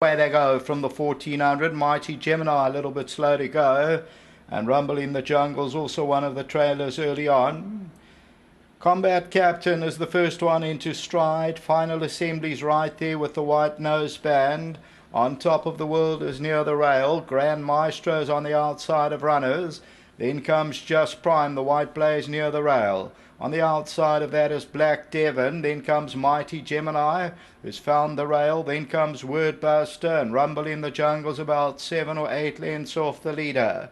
Away they go from the 1400. Mighty Gemini a little bit slow to go. And Rumble in the Jungle's also one of the trailers early on. Combat Captain is the first one into stride. Final Assembly's right there with the white noseband. On top of the world is near the rail. Grand Maestro's on the outside of runners. Then comes Just Prime, the white blaze near the rail. On the outside of that is Black Devon. Then comes Mighty Gemini, who's found the rail. Then comes Wordbuster, and Rumble in the Jungle's about 7 or 8 lengths off the leader.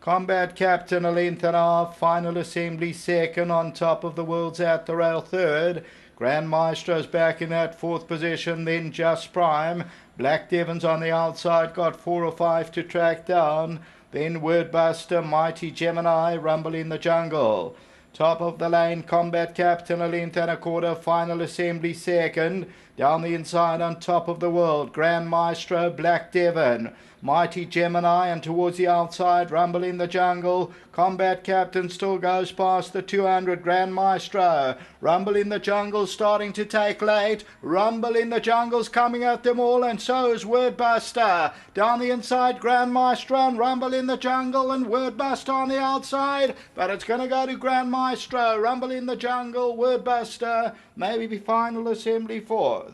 Combat Captain a length and a half. Final Assembly second. On top of the world's at the rail third. Grand Maestro's back in that fourth position. Then Just Prime. Black Devon's on the outside, got 4 or 5 to track down. Then Wordbuster, Mighty Gemini, Rumble in the Jungle. Top of the lane, Combat Captain a length and a quarter. Final Assembly second. Down the inside on top of the world, Grand Maestro, Black Devon, Mighty Gemini, and towards the outside, Rumble in the Jungle. Combat Captain still goes past the 200, Grand Maestro. Rumble in the Jungle starting to take late. Rumble in the Jungle's coming at them all, and so is Wordbuster. Down the inside, Grand Maestro and Rumble in the Jungle, and Wordbuster on the outside. But it's going to go to Grand Maestro, Rumble in the Jungle, Wordbuster, maybe be Final Assembly fourth.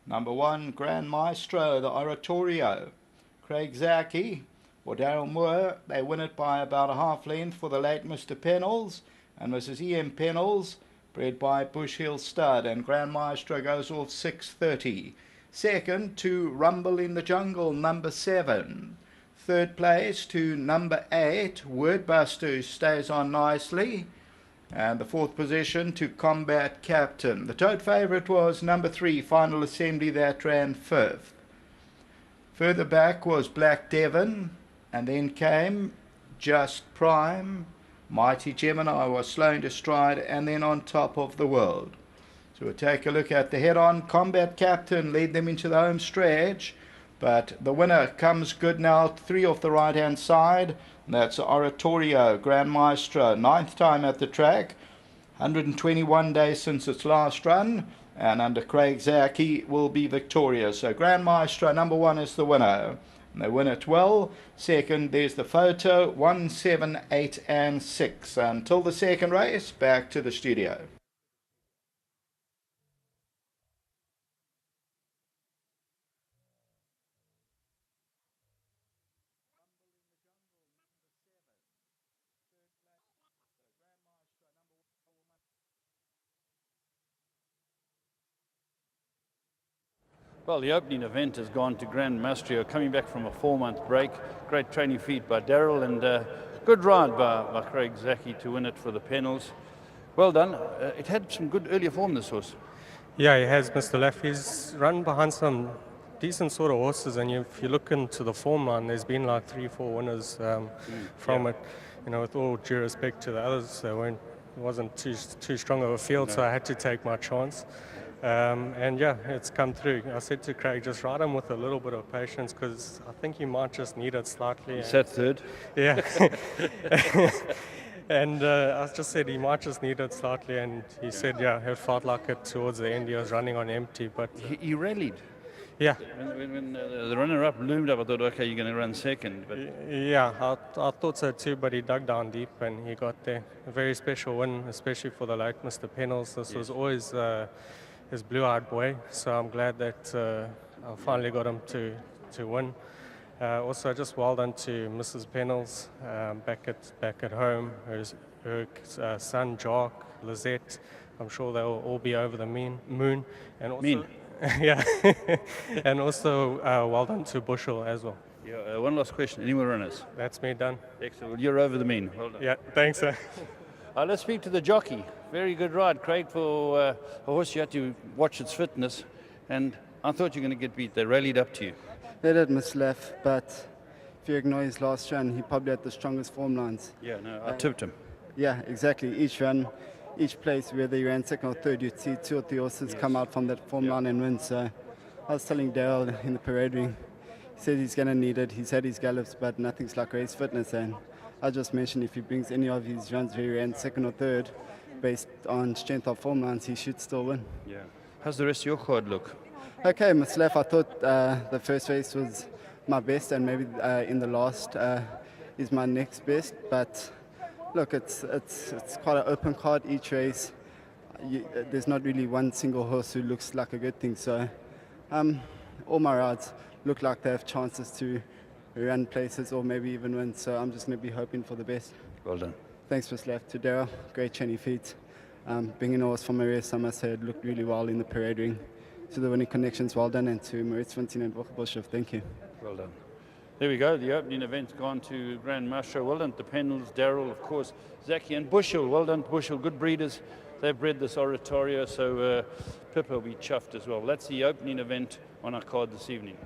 Number 1, Grand Maestro, the Oratorio. Craig Zaki or Daryl Moore, they win it by about a half length for the late Mr. Pennells and Mrs. E.M. Pennells, bred by Bush Hill Stud, and Grand Maestro goes off 6:30. Second to Rumble in the Jungle, number 7. Third place to number 8, Wordbuster, who stays on nicely. And the fourth position to Combat Captain. The tote favourite was number 3, Final Assembly, that ran 5th. Further back was Black Devon, and then came Just Prime. Mighty Gemini was slow into stride, and then On Top of the World. So we'll take a look at the head-on. Combat Captain lead them into the home stretch, but the winner comes good now, 3 off the right-hand side. That's Oratorio, Grand Maestro, 9th time at the track, 121 days since its last run, and under Craig Zaki will be victorious. So Grand Maestro, number 1, is the winner, and they win it well. Second, there's the photo, 1, 7, 8, and 6. Until the second race, back to the studio. Well, the opening event has gone to Grand Maestro, coming back from a 4-month break. Great training feat by Daryl, and good ride by Craig Zaki to win it for the Pennells. Well done. It had some good earlier form, this horse. Yeah, he has, Mr. Leff. He's run behind some decent sort of horses, and if you look into the form line, there's been like 3-4 winners from it. You know, with all due respect to the others, it wasn't too strong of a field, so I had to take my chance. And yeah, it's come through. I said to Craig, just ride him with a little bit of patience, because I think you might just need it slightly. Is that third? Yeah. And I just said he might just need it slightly, and he said, yeah, it felt like it towards the end. He was running on empty, but He rallied. yeah. When the runner-up loomed up, I thought, okay, you're going to run second. But Yeah, I thought so too, but he dug down deep and he got there. A very special win, especially for the late Mr. Pennells. This was always his blue-eyed boy, so I'm glad that I finally got him to win. Also, just well done to Mrs. Pennells back at home. Her son, Jock, Lizette, I'm sure they'll all be over the moon. And also, yeah, and also well done to Bushel as well. yeah, one last question. Any more runners? That's me done. Excellent. Well, you're over the mean. Well done. Yeah, thanks, sir. Let's speak to the jockey. Very good ride, Craig, for a horse you had to watch its fitness. And I thought you were going to get beat. They rallied up to you. They did, Miss Leff, but if you ignore his last run, he probably had the strongest form lines. Yeah, no, I tipped him. Yeah, exactly. Each run, each place, whether you ran second or third, you'd see 2 or 3 horses come out from that form line and win. So I was telling Dale in the parade ring, He said he's going to need it. He's had his gallops, but nothing's like race fitness. And I just mentioned if he brings any of his runs where he ran second or third, based on strength of form lines, he should still win. Yeah. How's the rest of your card look? Okay, Maslef, I thought the first race was my best, and maybe in the last is my next best. But look, it's quite an open card each race. There's not really one single horse who looks like a good thing. So all my rides look like they have chances to run places or maybe even win. So I'm just going to be hoping for the best. Well done. Thanks, Maslef. To Daryl, great training feet. Bringing a horse from a race, I must say, it looked really well in the parade ring. To the winning connections, well done. And to Maurice Fontaine and Wochenbusch, thank you. Well done. There we go. The opening event's gone to Grand Maestro. Well done to Penals, Daryl, of course, Zaki and Bushel. Well done, Bushel. Good breeders. They've bred this Oratorio, so Pippa will be chuffed as well. That's the opening event on our card this evening.